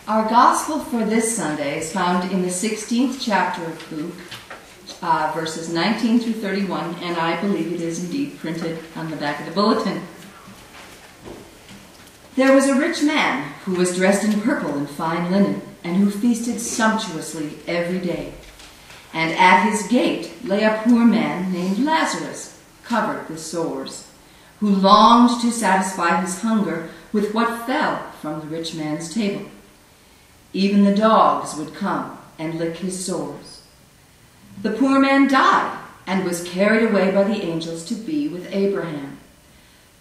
Our gospel for this Sunday is found in the 16th chapter of Luke, verses 19 through 31, and I believe it is indeed printed on the back of the bulletin. There was a rich man who was dressed in purple and fine linen, and who feasted sumptuously every day. And at his gate lay a poor man named Lazarus, covered with sores, who longed to satisfy his hunger with what fell from the rich man's table. Even the dogs would come and lick his sores. The poor man died and was carried away by the angels to be with Abraham.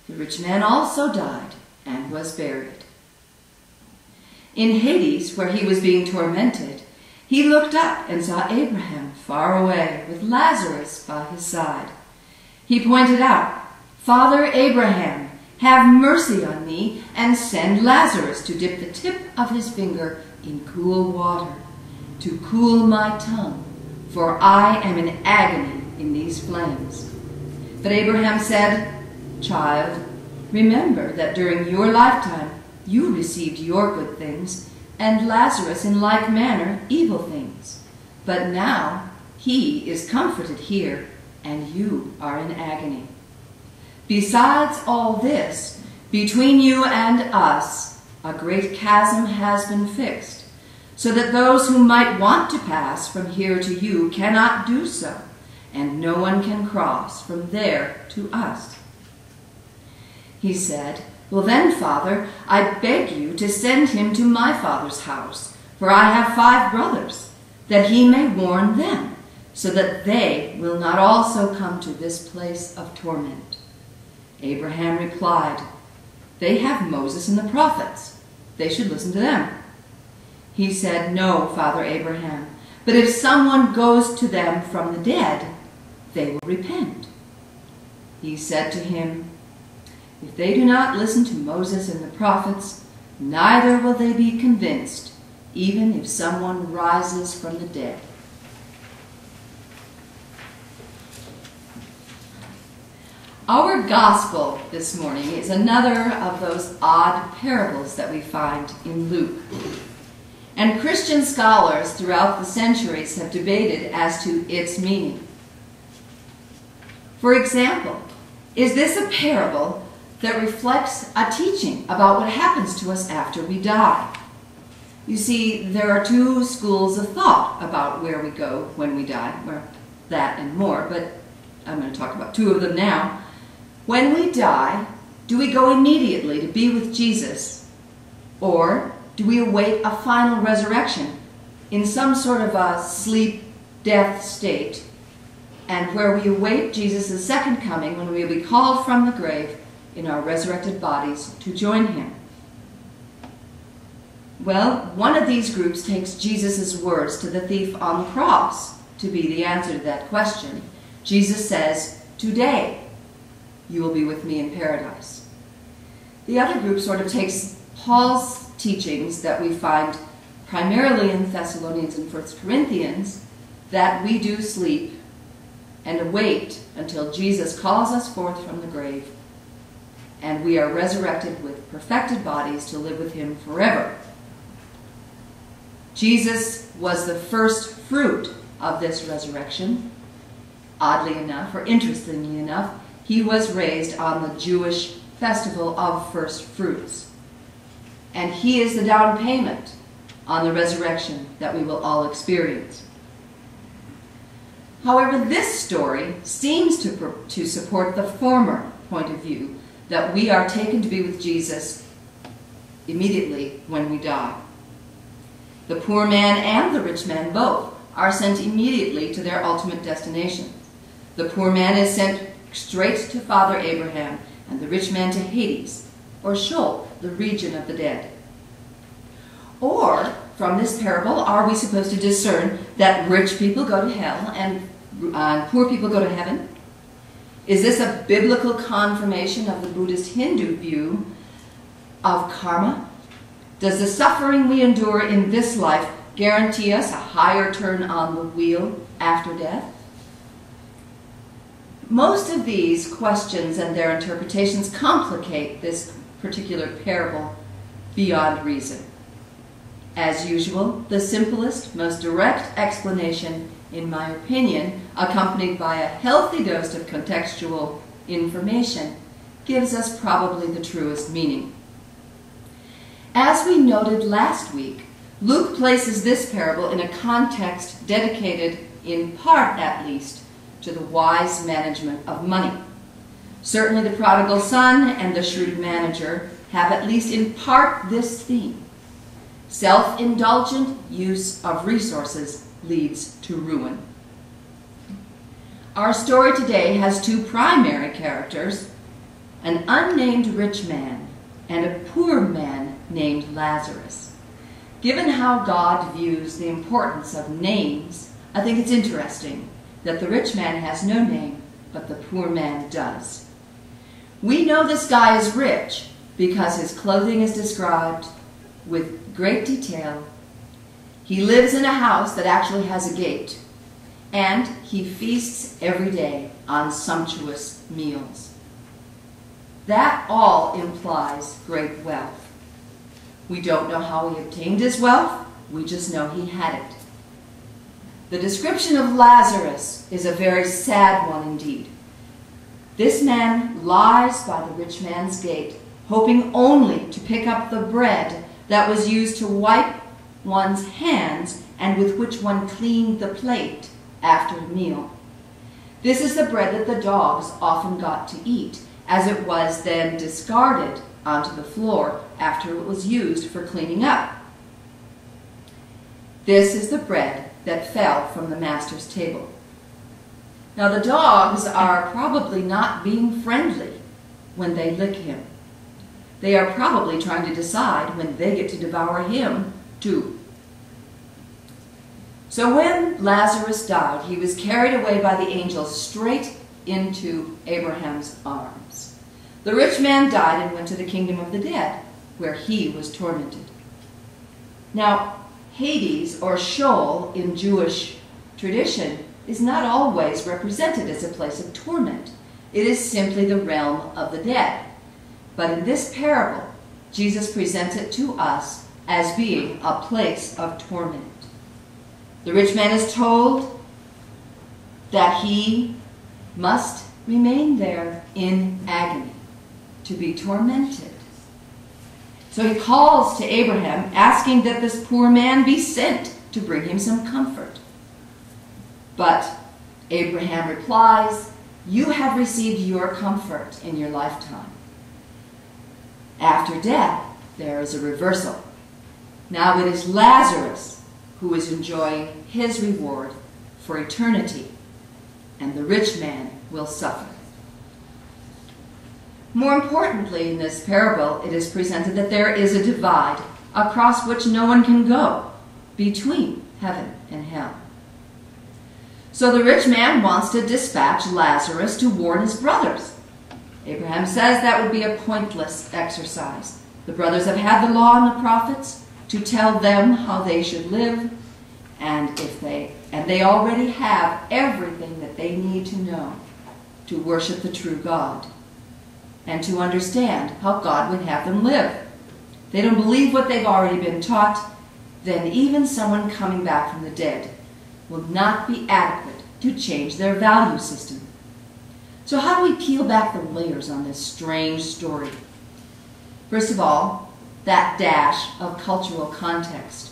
The rich man also died and was buried. In Hades, where he was being tormented, he looked up and saw Abraham far away with Lazarus by his side. He pointed out, "Father Abraham, have mercy on me and send Lazarus to dip the tip of his finger in cool water, to cool my tongue, for I am in agony in these flames." But Abraham said, "Child, remember that during your lifetime you received your good things, and Lazarus in like manner evil things. But now he is comforted here, and you are in agony. Besides all this, between you and us, a great chasm has been fixed, so that those who might want to pass from here to you cannot do so, and no one can cross from there to us." He said, "Well then, Father, I beg you to send him to my father's house, for I have 5 brothers, that he may warn them, so that they will not also come to this place of torment." Abraham replied, "They have Moses and the prophets. They should listen to them." He said, "No, Father Abraham, but if someone goes to them from the dead, they will repent." He said to him, "If they do not listen to Moses and the prophets, neither will they be convinced, even if someone rises from the dead." Our gospel this morning is another of those odd parables that we find in Luke. And Christian scholars throughout the centuries have debated as to its meaning. For example, is this a parable that reflects a teaching about what happens to us after we die? You see, there are 2 schools of thought about where we go when we die. Well, that and more, but I'm going to talk about 2 of them now. When we die, do we go immediately to be with Jesus, or do we await a final resurrection in some sort of a sleep-death state, and where we await Jesus' second coming when we will be called from the grave in our resurrected bodies to join him? Well, one of these groups takes Jesus' words to the thief on the cross to be the answer to that question. Jesus says, "Today you will be with me in paradise." The other group sort of takes Paul's teachings that we find primarily in Thessalonians and 1 Corinthians, that we do sleep and await until Jesus calls us forth from the grave, and we are resurrected with perfected bodies to live with him forever. Jesus was the first fruit of this resurrection. Oddly enough, or interestingly enough, he was raised on the Jewish festival of first fruits. And he is the down payment on the resurrection that we will all experience. However, this story seems to support the former point of view, that we are taken to be with Jesus immediately when we die. The poor man and the rich man both are sent immediately to their ultimate destination. The poor man is sent straight to Father Abraham, and the rich man to Hades, or Sheol, the region of the dead. Or, from this parable, are we supposed to discern that rich people go to hell and poor people go to heaven? Is this a biblical confirmation of the Buddhist Hindu view of karma? Does the suffering we endure in this life guarantee us a higher turn on the wheel after death? Most of these questions and their interpretations complicate this particular parable beyond reason. As usual, the simplest, most direct explanation, in my opinion, accompanied by a healthy dose of contextual information, gives us probably the truest meaning. As we noted last week, Luke places this parable in a context dedicated, in part at least, to the wise management of money. Certainly the prodigal son and the shrewd manager have at least in part this theme. Self-indulgent use of resources leads to ruin. Our story today has two primary characters, an unnamed rich man and a poor man named Lazarus. Given how God views the importance of names, I think it's interesting that the rich man has no name, but the poor man does. We know this guy is rich because his clothing is described with great detail. He lives in a house that actually has a gate, and he feasts every day on sumptuous meals. That all implies great wealth. We don't know how he obtained his wealth, we just know he had it. The description of Lazarus is a very sad one indeed. This man lies by the rich man's gate, hoping only to pick up the bread that was used to wipe one's hands and with which one cleaned the plate after a meal. This is the bread that the dogs often got to eat, as it was then discarded onto the floor after it was used for cleaning up. This is the bread that fell from the master's table. Now the dogs are probably not being friendly when they lick him. They are probably trying to decide when they get to devour him too. So when Lazarus died, he was carried away by the angels straight into Abraham's arms. The rich man died and went to the kingdom of the dead, where he was tormented. Now, Hades, or Sheol in Jewish tradition, is not always represented as a place of torment. It is simply the realm of the dead. But in this parable, Jesus presents it to us as being a place of torment. The rich man is told that he must remain there in agony, to be tormented. So he calls to Abraham, asking that this poor man be sent to bring him some comfort. But Abraham replies, "You have received your comfort in your lifetime. After death, there is a reversal. Now it is Lazarus who is enjoying his reward for eternity, and the rich man will suffer." More importantly, in this parable, it is presented that there is a divide across which no one can go between heaven and hell. So the rich man wants to dispatch Lazarus to warn his brothers. Abraham says that would be a pointless exercise. The brothers have had the law and the prophets to tell them how they should live, and they already have everything that they need to know to worship the true God and to understand how God would have them live. They don't believe what they've already been taught, then even someone coming back from the dead will not be adequate to change their value system. So how do we peel back the layers on this strange story? First of all, that dash of cultural context.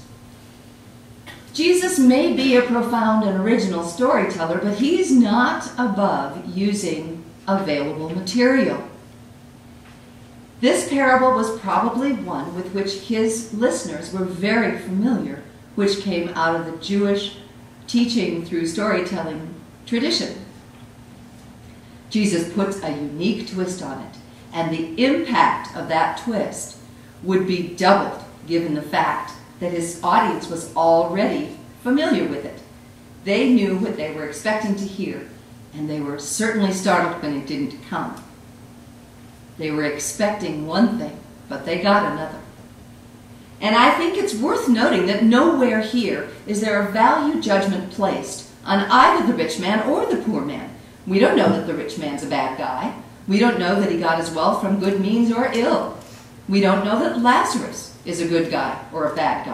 Jesus may be a profound and original storyteller, but he's not above using available material. This parable was probably one with which his listeners were very familiar, which came out of the Jewish teaching through storytelling tradition. Jesus puts a unique twist on it, and the impact of that twist would be doubled given the fact that his audience was already familiar with it. They knew what they were expecting to hear, and they were certainly startled when it didn't come. They were expecting one thing, but they got another. And I think it's worth noting that nowhere here is there a value judgment placed on either the rich man or the poor man. We don't know that the rich man's a bad guy. We don't know that he got his wealth from good means or ill. We don't know that Lazarus is a good guy or a bad guy.